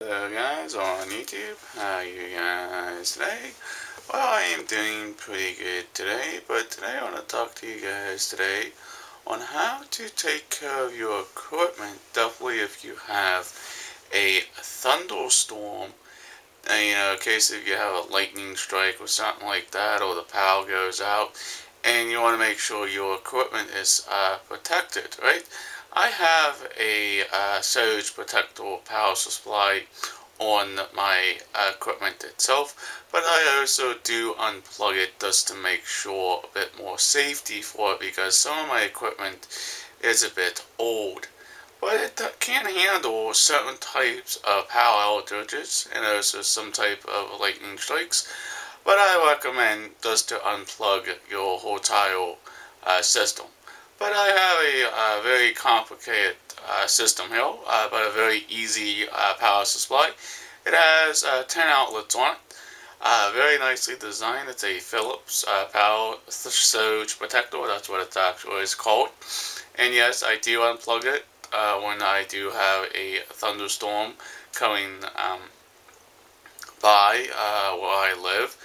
Hello guys on YouTube, how are you guys today? Well, I am doing pretty good today, but today I want to talk to you guys today on how to take care of your equipment, definitely if you have a thunderstorm, in case if you have a lightning strike or something like that, or the power goes out, and you want to make sure your equipment is protected, right? I have a surge protector power supply on my equipment itself, but I also do unplug it just to make sure a bit more safety for it because some of my equipment is a bit old. But it can handle certain types of power outages and also some type of lightning strikes. But I recommend just to unplug your whole tile system. But I have a very complicated system here, but a very easy power supply. It has 10 outlets on it. Very nicely designed. It's a Philips power surge protector. That's what it actually is called. And yes, I do unplug it when I do have a thunderstorm coming by where I live.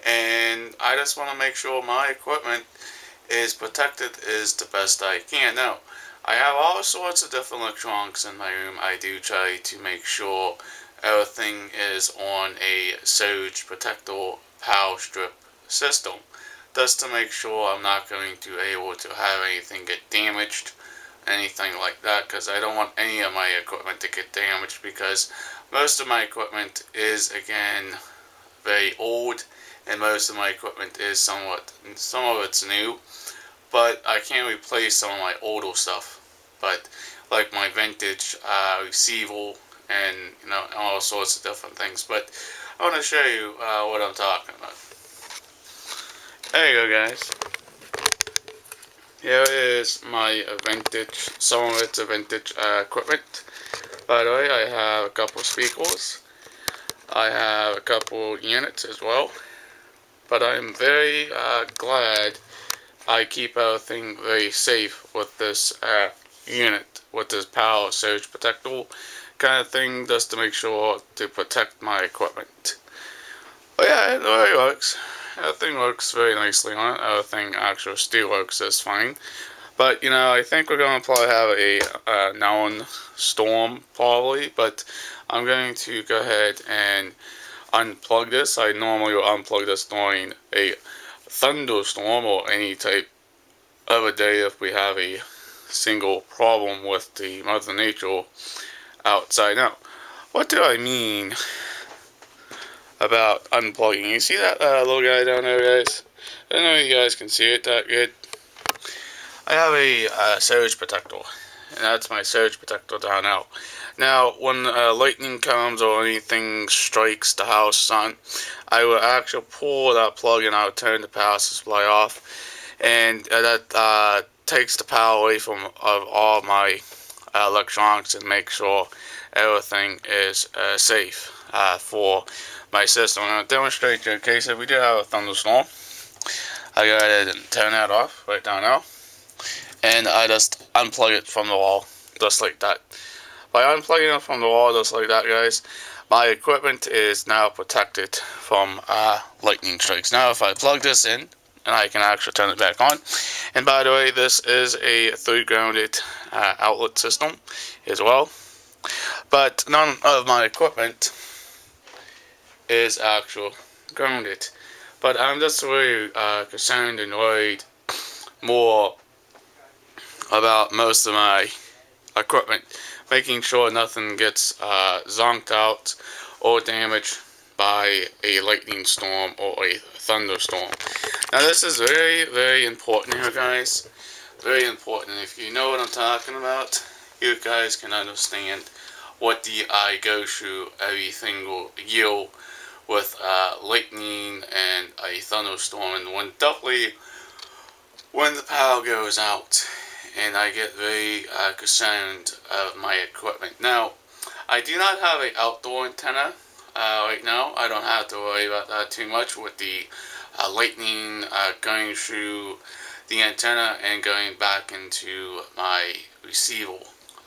And I just want to make sure my equipment is protected is the best I can. Now, I have all sorts of different electronics in my room. I do try to make sure everything is on a surge protector power strip system, just to make sure I'm not going to be able to have anything get damaged, anything like that, because I don't want any of my equipment to get damaged, because most of my equipment is, again, very old, and most of my equipment is some of it's new, but I can't replace some of my older stuff. But like my vintage receiver and all sorts of different things. But I want to show you what I'm talking about. There you go, guys. Here is my vintage. Some of it's a vintage equipment. By the way, I have a couple speakers. I have a couple units as well. But I'm very glad I keep everything very safe with this unit, with this power surge protector kind of thing, just to make sure to protect my equipment. But yeah, it really works. Everything works very nicely on it. Everything actually still works just fine. But I think we're going to probably have a known storm probably, but I'm going to go ahead and unplug this. I normally will unplug this during a thunderstorm or any type of a day if we have a single problem with the Mother Nature outside. Now, what do I mean about unplugging? You see that little guy down there, guys? I don't know if you guys can see it that good. I have a surge protector, and that's my surge protector down out. Now, when lightning comes or anything strikes the house, I will actually pull that plug and I will turn the power supply off, and that takes the power away from all my electronics and make sure everything is safe for my system. I'm going to demonstrate you in case if we do have a thunderstorm. I go ahead and turn that off right down now, and I just unplug it from the wall, just like that. By unplugging it from the wall, just like that, guys, my equipment is now protected from lightning strikes. Now, if I plug this in, and I can actually turn it back on. And by the way, this is a 3-grounded outlet system as well. But none of my equipment is actually grounded. But I'm just really concerned and worried more about most of my equipment, making sure nothing gets zonked out or damaged by a lightning storm or a thunderstorm. Now this is very, very important here, guys. Very important. If you know what I'm talking about, you guys can understand what I go through every single year with lightning and a thunderstorm, and when the power goes out, and I get very concerned of my equipment. Now, I do not have an outdoor antenna right now. I don't have to worry about that too much with the lightning going through the antenna and going back into my receiver.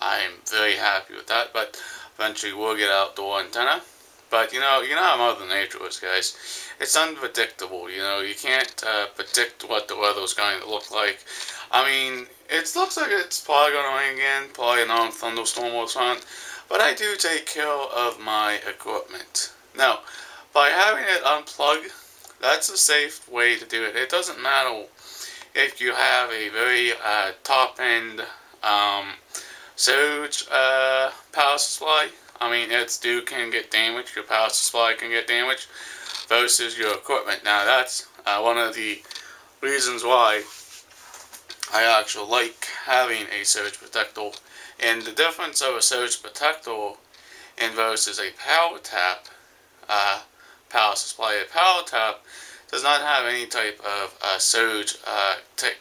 I'm very happy with that, but eventually will get outdoor antenna. But you know how Mother Nature is, guys. It's unpredictable. You know, you can't predict what the weather's going to look like. I mean, it looks like it's probably going to rain again, probably another thunderstorm or something. But I do take care of my equipment. Now, by having it unplugged, that's a safe way to do it. It doesn't matter if you have a very top-end surge power supply. I mean, its can get damaged, your power supply can get damaged, versus your equipment. Now, that's one of the reasons why I actually like having a surge protector. And the difference of a surge protector and versus a power tap power supply. A power tap does not have any type of surge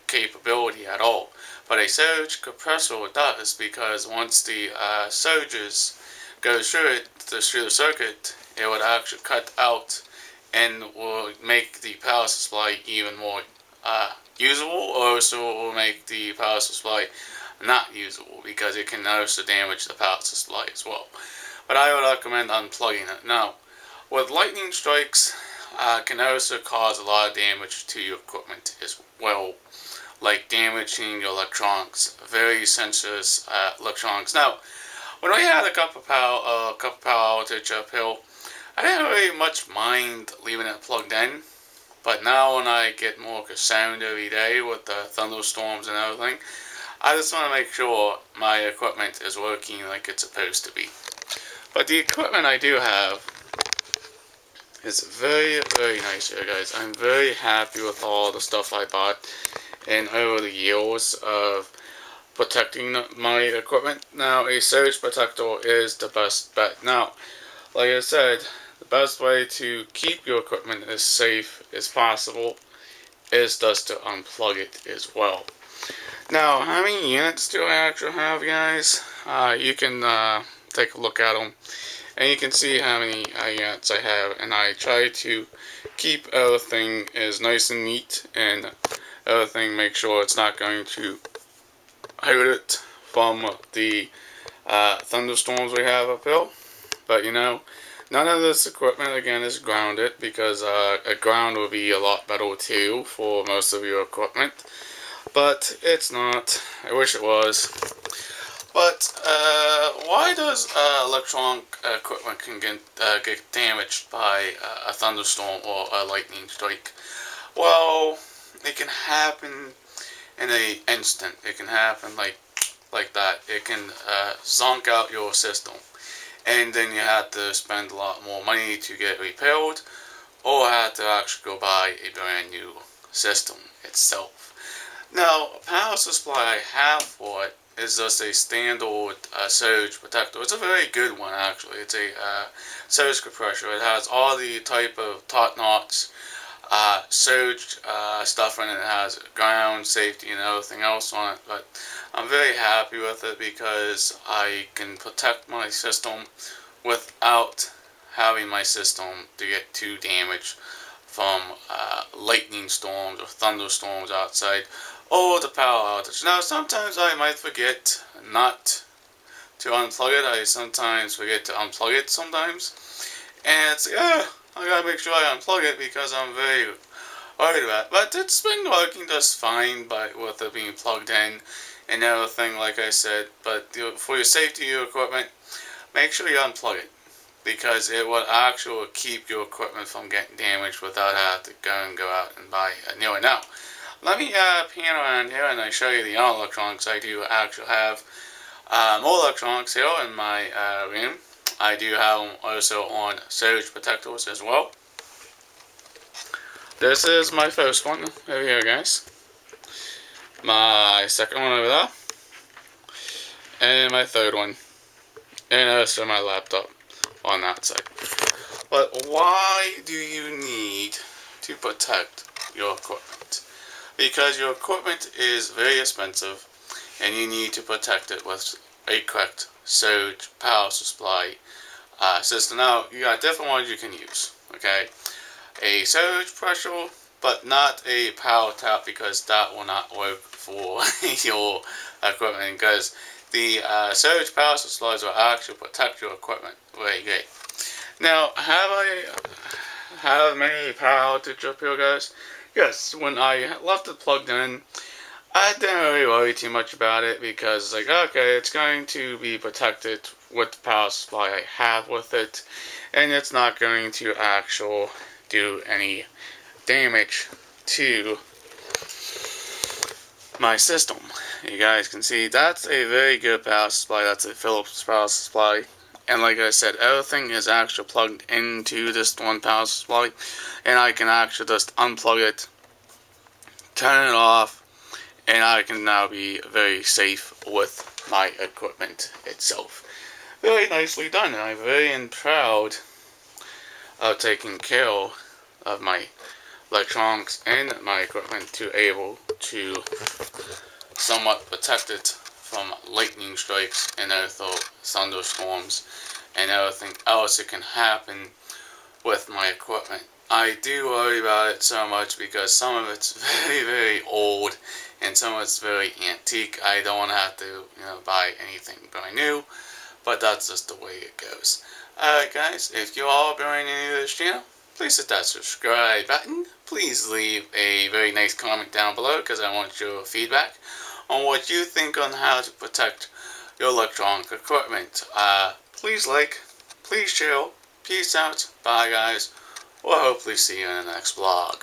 capability at all. But a surge compressor does, because once the surges go through the circuit, it would actually cut out and will make the power supply even more usable, or also will make the power supply not usable, because it can also damage the power supply as well. But I would recommend unplugging it. Now, with lightning strikes, can also cause a lot of damage to your equipment as well, like damaging your electronics, very sensitive electronics. Now, when we had a couple power outage uphill, I didn't really much mind leaving it plugged in. But now when I get more concerned every day with the thunderstorms and everything, I just want to make sure my equipment is working like it's supposed to be. But the equipment I do have is very, very nice here, guys. I'm very happy with all the stuff I bought and over the years of protecting my equipment. Now, a surge protector is the best bet. Now, like I said, the best way to keep your equipment as safe as possible is just to unplug it as well. Now, how many units do I actually have, guys? You can take a look at them, and you can see how many units I have, and I try to keep everything as nice and neat, and everything, make sure it's not going to hurt it from the thunderstorms we have uphill. But you know, none of this equipment again is grounded, because a ground would be a lot better too for most of your equipment. But it's not. I wish it was. But why does electronic equipment can get damaged by a thunderstorm or a lightning strike? Well, it can happen in an instant. It can happen like that. It can zonk out your system, and then you have to spend a lot more money to get repaired, or have to actually go buy a brand new system itself. Now, a power supply I have for it is just a standard surge protector. It's a very good one, actually. It's a surge compressor. It has all the type of top-notch surge stuff in it. It has ground safety and everything else on it. But I'm very happy with it, because I can protect my system without having my system to get too damaged from lightning storms or thunderstorms outside, or the power outage. Now, sometimes I might forget not to unplug it. I sometimes forget to unplug it sometimes. And it's, I gotta make sure I unplug it, because I'm very worried about it. But it's been working just fine with it being plugged in and everything, like I said. But for your safety of your equipment, make sure you unplug it, because it will actually keep your equipment from getting damaged without having to go out and buy a new one. Now, let me pan around here and I show you the other electronics. I do actually have more electronics here in my room. I do have them also on surge protectors as well. This is my first one over here, guys. My second one over there. And my third one. And also my laptop on that side. But why do you need to protect your equipment? Because your equipment is very expensive, and you need to protect it with a correct surge power supply system. Now, you got different ones you can use, okay? A surge pressure, but not a power tap, because that will not work for your equipment, because the surge power supplies will actually protect your equipment very good. Now, have many power outage up here, guys? Yes, when I left it plugged in, I didn't really worry too much about it because, like, okay, it's going to be protected with the power supply I have with it, and it's not going to actually do any damage to my system. You guys can see that's a very good power supply. That's a Philips power supply. And like I said, everything is actually plugged into this one power supply, and I can actually just unplug it, turn it off, and I can now be very safe with my equipment itself. Very nicely done, and I'm very proud of taking care of my electronics and my equipment to able to somewhat protect it from lightning strikes and also thunderstorms and everything else that can happen with my equipment. I do worry about it so much because some of it's very old and some of it's very antique. I don't want to have to buy anything brand new, but that's just the way it goes. Alright guys, if you all are new to this channel, please hit that subscribe button. Please leave a very nice comment down below because I want your feedback on what you think on how to protect your electronic equipment. Please like, please share, peace out, bye guys, we'll hopefully see you in the next vlog.